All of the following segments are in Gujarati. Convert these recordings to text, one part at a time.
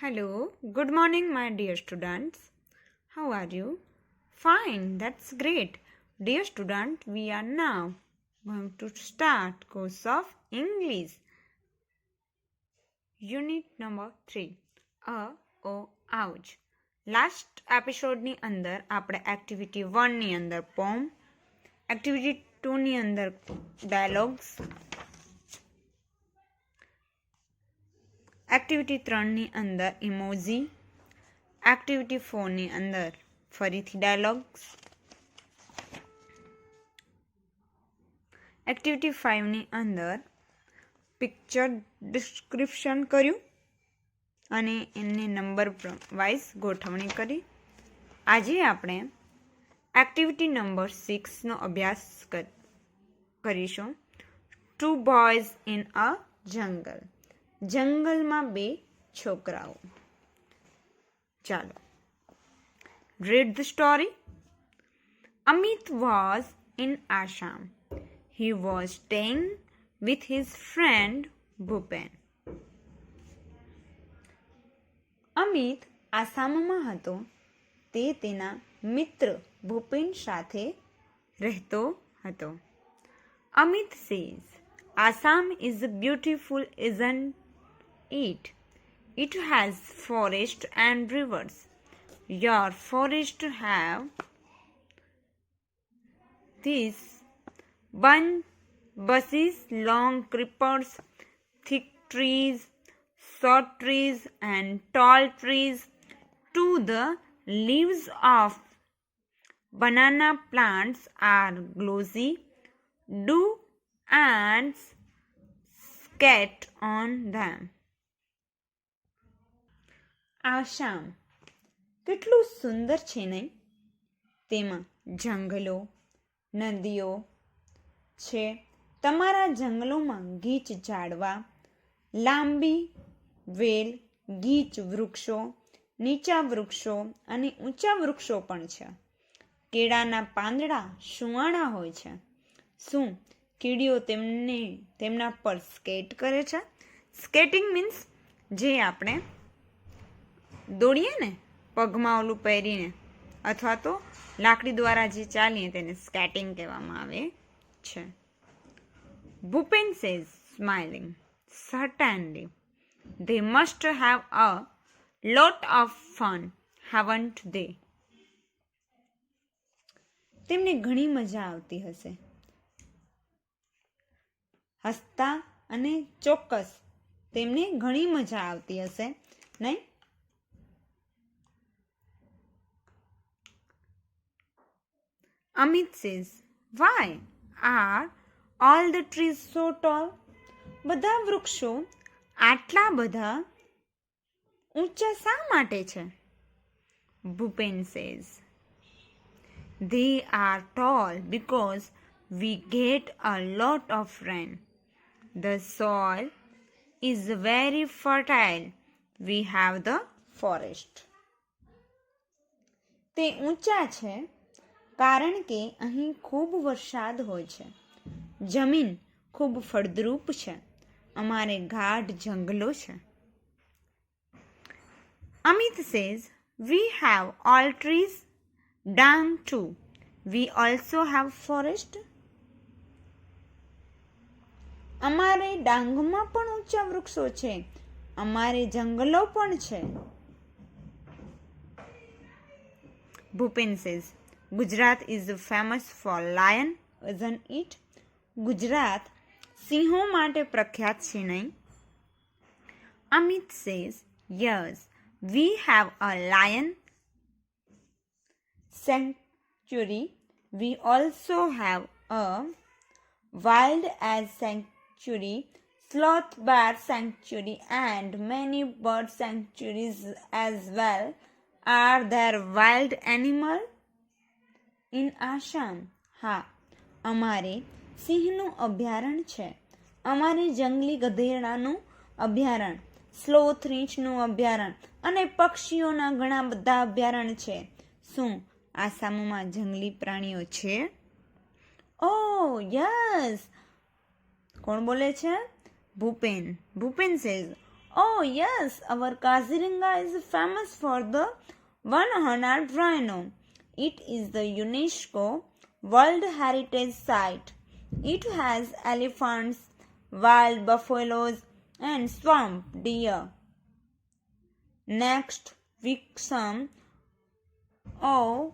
Hello, good morning, my dear students. How are you? Fine, that's great. Dear student, we are now going to start course of English. Unit number 3. O ouch. Last એપિસોડની અંદર આપણે એક્ટિવિટી 1ની અંદર પોમ, એક્ટિવિટી 2ની અંદર ડાયલોગ્સ, એક્ટિવિટી 3ની અંદર ઇમોજી, એક્ટિવિટી 4ની અંદર ફરીથી ડાયલોગ્સ, એક્ટિવિટી 5ની અંદર પિક્ચર ડિસ્ક્રિપ્શન કર્યું અને એને નંબર વાઇઝ ગોઠવણી કરી. આજે આપણે એક્ટિવિટી નંબર 6નો અભ્યાસ કરીશું. 2 boys in a jungle. જંગલમાં 2 છોકરાઓ. ચાલો read the story. Amit was in Assam. He was staying with his friend Bhupen. Amit આસામમાં હતો. તે તેના મિત્ર ભૂપેન સાથે રહેતો હતો. Amit says, Assam is beautiful, isn't it? It has forest and rivers. Your forest have these bushes, long creepers, thick trees, short trees and tall trees. To the leaves of banana plants are glossy. Dew ants skate on them. Assam કેટલું સુંદર છે નહીં? તેમાં જંગલો, નદીઓ છે. તમારા જંગલોમાં ગીચ ઝાડવા, લાંબી વેલ, ગીચ વૃક્ષો, નીચા વૃક્ષો અને ઊંચા વૃક્ષો પણ છે. કેળાના પાંદડા સુવાળા હોય છે. શું કીડીઓ તેમના પર સ્કેટ કરે છે? સ્કેટિંગ મીન્સ જે આપણે દોડીએ ને પગમાં ઓલું પહેરીને અથવા તો લાકડી દ્વારા જે ચાલીએ તેને સ્કેટિંગ કહેવામાં આવે છે. Bhupen says smiling, certainly. They must have a lot of fun, haven't they? તેમને ઘણી મજા આવતી હશે. હસતા અને ચોક્કસ તેમને ઘણી મજા આવતી હશે નહીં? Amit says, Why are all the trees so tall? બધા વૃક્ષો આટલા બધા ઊંચા શા માટે છે? Bhupen says, They are tall because we get a lot of rain. The soil is very fertile. We have the forest. તે ઊંચા છે કારણ કે અહીં ખૂબ વરસાદ હોય છે. જમીન ખૂબ ફળદ્રુપ છે. અમારે ગાઢ જંગલો છે. Amit says, We have all trees down too. We also have forest. અમારે ડાંગમાં પણ ઊંચા વૃક્ષો છે. અમારે જંગલો પણ છે. Bhupen says, Gujarat is famous for lion, isn't it? Gujarat સિંહો માટે પ્રખ્યાત છે નહીં? Amit says, Yes, we have a lion sanctuary. We also have a wild ass sanctuary, sloth bear sanctuary and many bird sanctuaries as well. Are there wild animal in Assam? હા, અમારે સિંહનું અભયારણ્ય છે. અમારે જંગલી ગધેડાનું અભયારણ્ય, સ્લોથ રીંછનું અભયારણ્ય અને પક્ષીઓના ઘણા બધા અભયારણ્ય છે. શું આસામમાં જંગલી પ્રાણીઓ છે? ઓ યસ. કોણ બોલે છે? Bhupen. Bhupen says, Oh, yes, our Kaziranga is famous for the one-horned rhino. It is the UNESCO World Heritage Site. It has elephants, wild buffaloes, and swamp deer. Next week, some of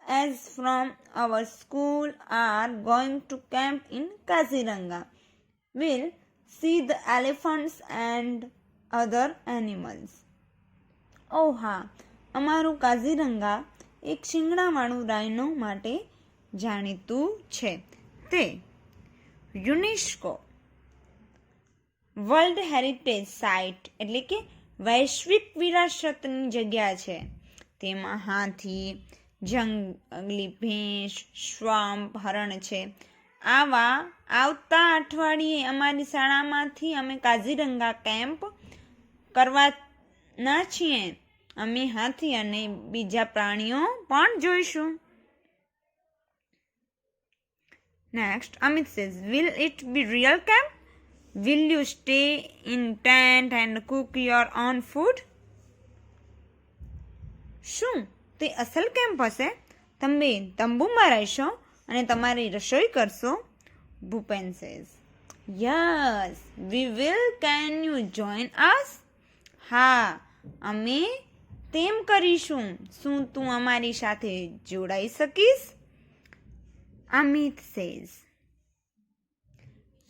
us from our school are going to camp in Kaziranga. We'll see the elephants and other animals. Oh હા, અમારું કાઝીરંગા એક શિંગડાવાળું રાઇનો માટે જાણીતું છે. તે યુનેસ્કો વર્લ્ડ હેરિટેજ સાઇટ એટલે કે વૈશ્વિક વિરાસતની જગ્યા છે. તેમાં હાથી, જંગલી ભેંસ, શ્વામ્પ હરણ છે. આવતા અઠવાડિયે અમારી શાળામાંથી અમે કાઝીરંગા કેમ્પ કરવાના છીએ. અમે હાથી અને બીજા પ્રાણીઓ પણ જોઈશું. Next, Amit says, will it be real camp? Will you stay in tent and cook your own food? શું તે અસલ કેમ્પ હશે? તમે તંબુમાં રહેશો અને તમારી રસોઈ કરશો? Bhupen says, yes, we will. Can you join us? હા, અમે તેમ કરીશું. શું તું અમારી સાથે જોડાઈ શકીશ? Amit says,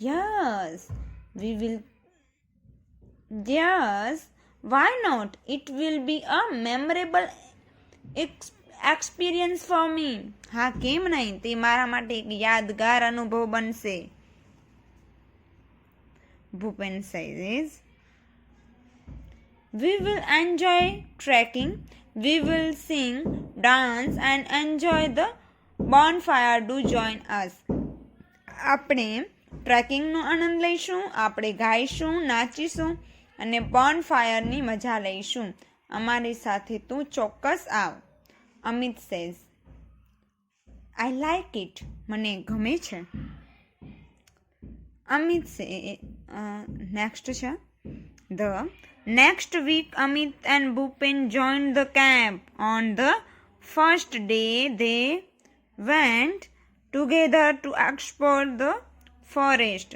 yes, we will. Yes, why not? It will be a memorable experience for me. હા, કેમ નહીં? તે મારા માટે એક યાદગાર અનુભવ બનશે. Bhupen says, we will enjoy trekking. We will sing, dance and enjoy the bonfire. Do join us. આપણે ટ્રેકિંગનો આનંદ લઈશું, આપણે ગાઈશું, નાચીશું અને બોનફાયરની મજા લઈશું. અમારી સાથે તું ચોક્કસ આવ. Amit says, I like it. મને ગમે છે. અમિત સે નેક્સ્ટ છે. The next week Amit and Bhupen join the camp. On the first day they went together to explore the forest.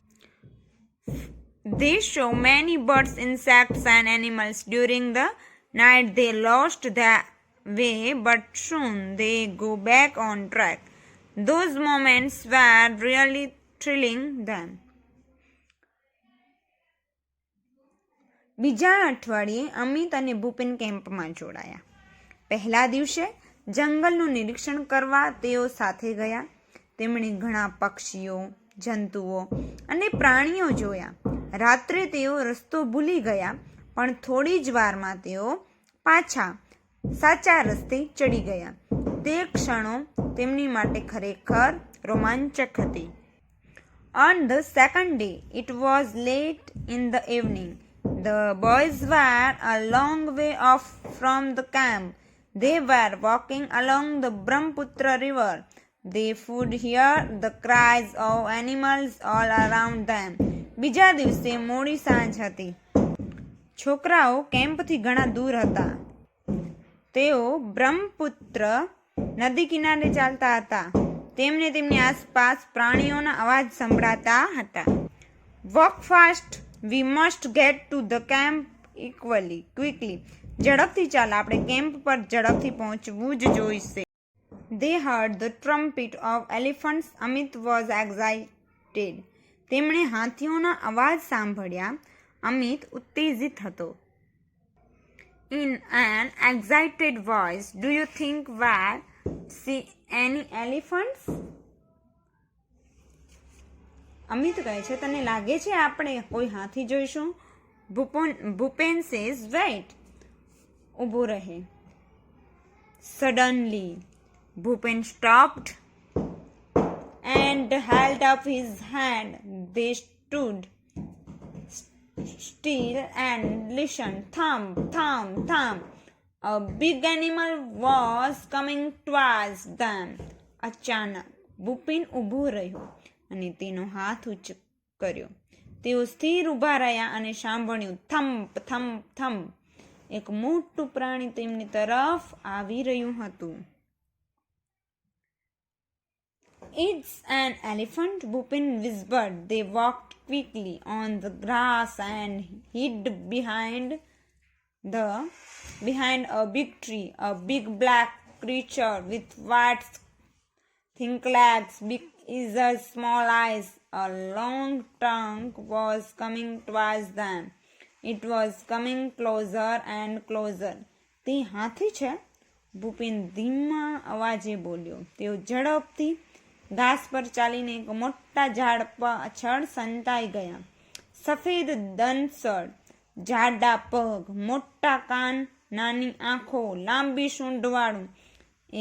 They saw many birds, insects and animals. During the night they lost their way, but soon they go back on track. Those moments were really thrilling them. બીજા અઠવાડિયે અમિત અને ભૂપેન કેમ્પમાં જોડાયા. પહેલા દિવસે જંગલનું નિરીક્ષણ કરવા તેઓ સાથે ગયા. તેમણે ઘણા પક્ષીઓ, જંતુઓ અને પ્રાણીઓ જોયા. રાત્રે તેઓ રસ્તો ભૂલી ગયા, પણ થોડી જ વારમાં તેઓ પાછા સાચા રસ્તે ચડી ગયા. તે ક્ષણો તેમની માટે ખરેખર રોમાંચક હતી. On the second day, it was late in the evening. The boys were a long way off from the camp. They were walking along the Brahmaputra river. They could hear the cries of animals all around them. બીજા દિવસે મોડી સાંજ હતી. છોકરાઓ કેમ્પથી ઘણા દૂર હતા. તેઓ બ્રહ્મપુત્ર નદી કિનારે ચાલતા હતા. તેમને તેમની આસપાસ પ્રાણીઓના અવાજ સંભળાતા હતા. Walk fast. We must get to the camp quickly. ઝડપથી ચાલ, આપણે કેમ્પ પર ઝડપથી પહોંચવું જ જોઈશે. They heard the trumpet of elephants. Amit was excited. તેમણે હાથીઓના અવાજ સાંભળ્યા. અમિત ઉત્તેજિત હતો. In an excited voice, do you think we'll see any elephants? Amit કહે છે, તને લાગે છે આપણે કોઈ હાથી જોઈશું? Bhupen says, wait. ઊભો રહે. Suddenly, Bhupen stopped and held up his hand. They stood still and listened. Thump, thump, thump. A big animal was coming towards them. અચાનક ભૂપેન ઊભો રહ્યો અને તેનો હાથ ઊંચો કર્યો. તેઓ સ્થિર ઊભા રહ્યા અને સાંભળ્યું, થમ્પ થમ્પ થમ્પ. એક મોટું પ્રાણી તેમની તરફ આવી રહ્યું હતું. It's an elephant, Bhupin whispered. They walked quickly on the grass and hid behind a big tree. A big black creature with white thick legs, big ears, small eyes, a long tongue was coming towards them. It was coming closer and closer. તે હાથી છે? ભૂપિન ધીમા અવાજે બોલ્યો. તેઓ ઝડપથી ઘાસ પર ચાલીને એક મોટા ઝાડ પાછળ સંતાઈ ગયા. સફેદ દંતસળ, જાડા પગ, મોટા કાન, નાની આંખો, લાંબી સૂંઢવાળું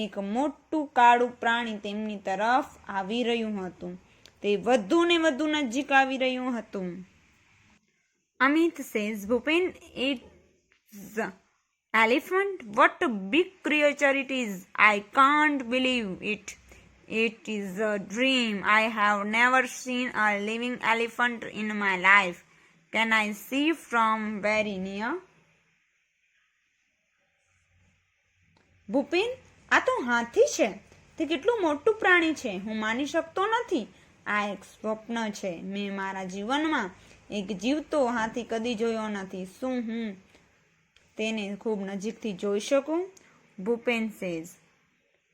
એક મોટું કાળું પ્રાણી તેમની તરફ આવી રહ્યું હતું. તે વધુ ને વધુ નજીક આવી રહ્યું હતું. Amit says, Bhupin, it's elephant. What a big creature it is. I can't believe it. It is a dream. I have never seen a living elephant in my life. Can I see from very near? ભૂપિન, આ તો હાથી છે. તે કેટલું મોટું પ્રાણી છે. હું માની શકતો નથી. આ એક સ્વપ્ન છે. મેં મારા જીવનમાં એક જીવતો હાથી કદી જોયો નથી. શું હું તેને ખૂબ નજીકથી જોઈ શકું? Bhupen says,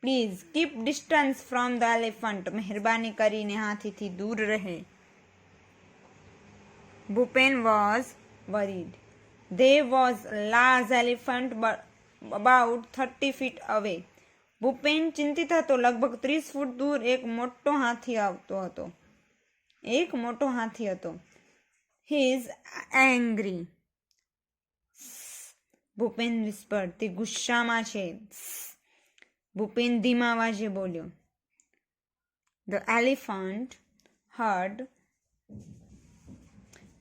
please keep distance from the elephant. મહેરબાની કરીને હાથીથી દૂર રહે. Bhupen was worried. There was a large elephant about 30 feet away. Bhupen ચિંતિત હતો. લગભગ 30 ફૂટ દૂર એક મોટો હાથી હતો. He is angry. Bhupen whispered. તે ગુસ્સામાં છે. ભૂપેન ધીમા અવાજે બોલ્યો. The elephant heard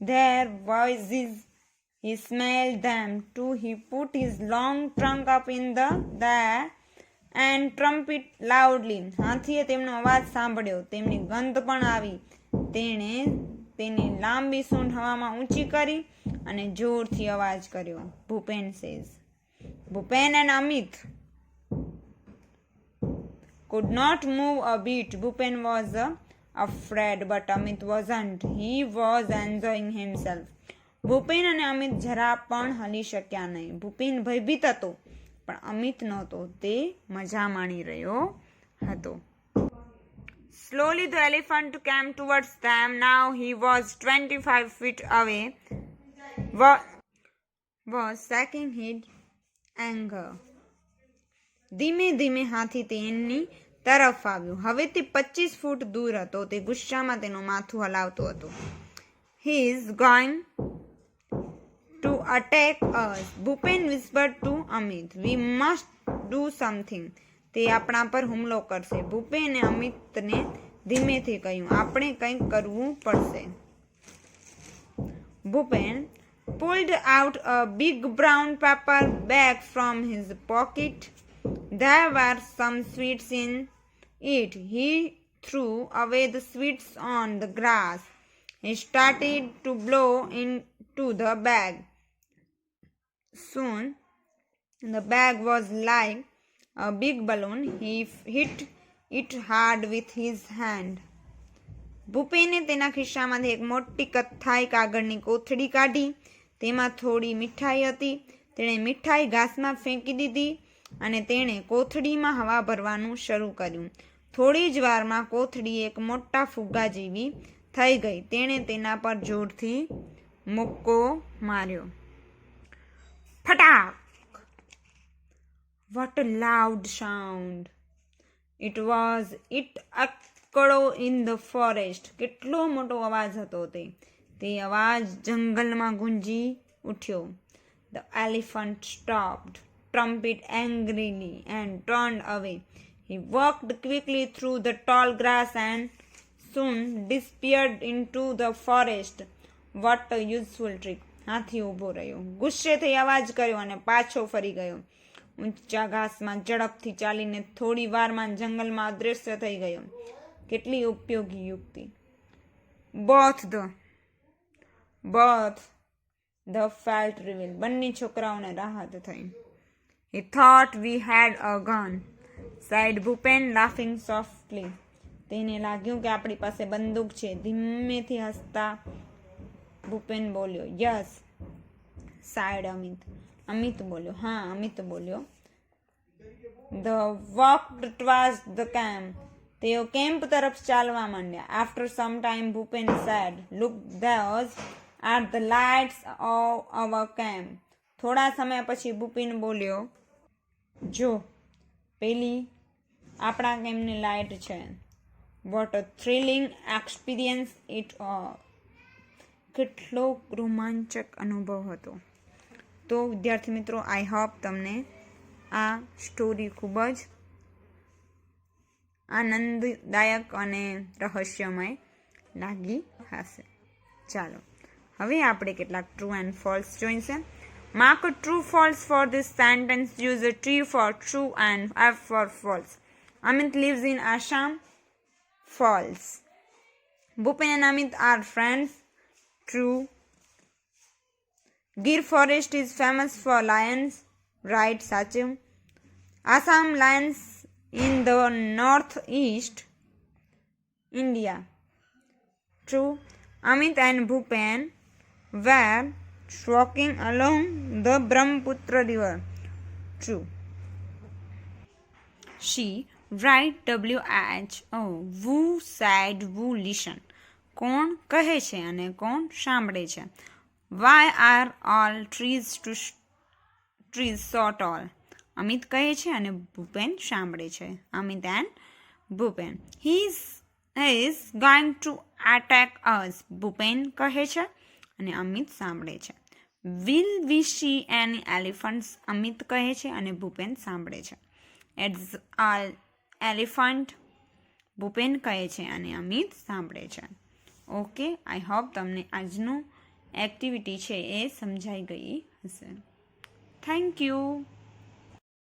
their voices. He smelled them too. He put his long trunk up in the air and trumpeted loudly. હાથીએ તેમનો અવાજ સાંભળ્યો. તેમની ગંધ પણ આવી. તેણે તેની લાંબી સૂંઢ હવામાં ઊંચી કરી અને જોરથી અવાજ કર્યો. Bhupen says, Bhupen and Amit could not move a bit. Bhupen was afraid, but Amit wasn't. He was enjoying himself. Bhupen અને અમિત જરા પણ હલી શક્યા નહીં. ભૂપેન ભયભીત હતો, પણ અમિત નહોતો. તે મજા માણી રહ્યો હતો. Slowly the elephant came towards them. Now he was 25 feet away. Was shaking his anger. ધીમે ધીમે હાથી તેની તરફ આવ્યો. હવે તે 25 ફૂટ દૂર હતો. તે ગુસ્સામાં તેનું માથું હલાવતો હતો. He is going to attack us. Bhupen whispered to Amit. We must do something. તે આપણા પર હુમલો કરશે. ભૂપેને અમિતને ધીમેથી કહ્યું, આપણે કંઈક કરવું પડશે. Bhupen pulled out a big brown paper bag from his pocket. There were some sweets in it. He threw away the sweets on the grass. He started to blow into the bag. Soon the bag was like a big balloon. He hit it hard with his hand. ભૂપેને તેના ખિસ્સામાંથી એક મોટી કથ્થાઈ કાગળની કોથળી કાઢી. તેમાં થોડી મીઠાઈ હતી. તેણે મીઠાઈ ઘાસમાં ફેંકી દીધી અને તેણે કોથળીમાં હવા ભરવાનું શરૂ કર્યું. થોડી જ વારમાં કોથળી એક મોટા ફુગ્ગા જેવી થઈ ગઈ. તેણે તેના પર જોરથી મુક્કો માર્યો. ફટાક! What a loud sound! It echoed in the forest. કેટલો મોટો અવાજ હતો તે. તે અવાજ જંગલમાં ગુંજી ઉઠ્યો. The elephant stopped, trumpeted angrily, and turned away. He walked quickly through the tall grass and soon disappeared into the forest. What a useful trick! હાથી ઊભો રહ્યો. ગુસ્સે થઈ અવાજ કર્યો અને પાછો ફરી ગયો. ઊંચા ઘાસમાં ઝડપથી ચાલીને થોડી વારમાં જંગલમાં અદૃશ્ય થઈ ગયો. કેટલી ઉપયોગી યુક્તિ! Both the both the felt relieved. બંને છોકરાઓને રાહત થઈ. He thought we had a gun, said Bhupen, laughing softly. તેને લાગ્યું કે આપણી પાસે બંદૂક છે. ધીમેથી હસતા ભૂપેન બોલ્યો. Yes, sighed Amit. અમિત બોલ્યો. હા, અમિત બોલ્યો. The walked towards the camp. તેઓ કેમ્પ તરફ ચાલવા માંડ્યા. After some time, Bhupen said, Look, those are the lights of our camp. થોડા સમય પછી ભૂપેન બોલ્યો, જો પેલી આપણા કેમ્પની લાઇટ છે. What a thrilling experience it was. કેટલો રોમાંચક અનુભવ હતો. તો વિદ્યાર્થી મિત્રો, આઈ હોપ તમને આ સ્ટોરી ખૂબ જ આનંદદાયક અને રહસ્યમય લાગી હશે. ચાલો હવે આપણે કેટલાક ટ્રુ એન્ડ ફોલ્સ જોઈશે. Mark true false for this sentence. Use a T for true and F for false. Amit lives in Assam. False. Bhupen and Amit are friends. True. Gir forest is famous for lions. Right, સાચું. Assam lions in the northeast India. True. Amit and Bhupen were walking along the Brahmaputra river. True. She write WHO. Who said who listen. કોણ કહે છે અને કોણ સાંભળે છે. Why are all trees so tall? Amit કહે છે અને ભૂપેન સાંભળે છે. Amit and Bhupen. He is going to attack us. Bhupen કહે છે અને અમિત સાંભળે છે. Will we see any elephants? Amit કહે છે અને ભૂપેન સાંભળે છે. It's all elephant. ભૂપેન કહે છે અને અમિત સાંભળે છે. ઓકે, આઈ હોપ તમને આજનું એક્ટિવિટી છે એ સમજાઈ ગઈ હશે. Thank you.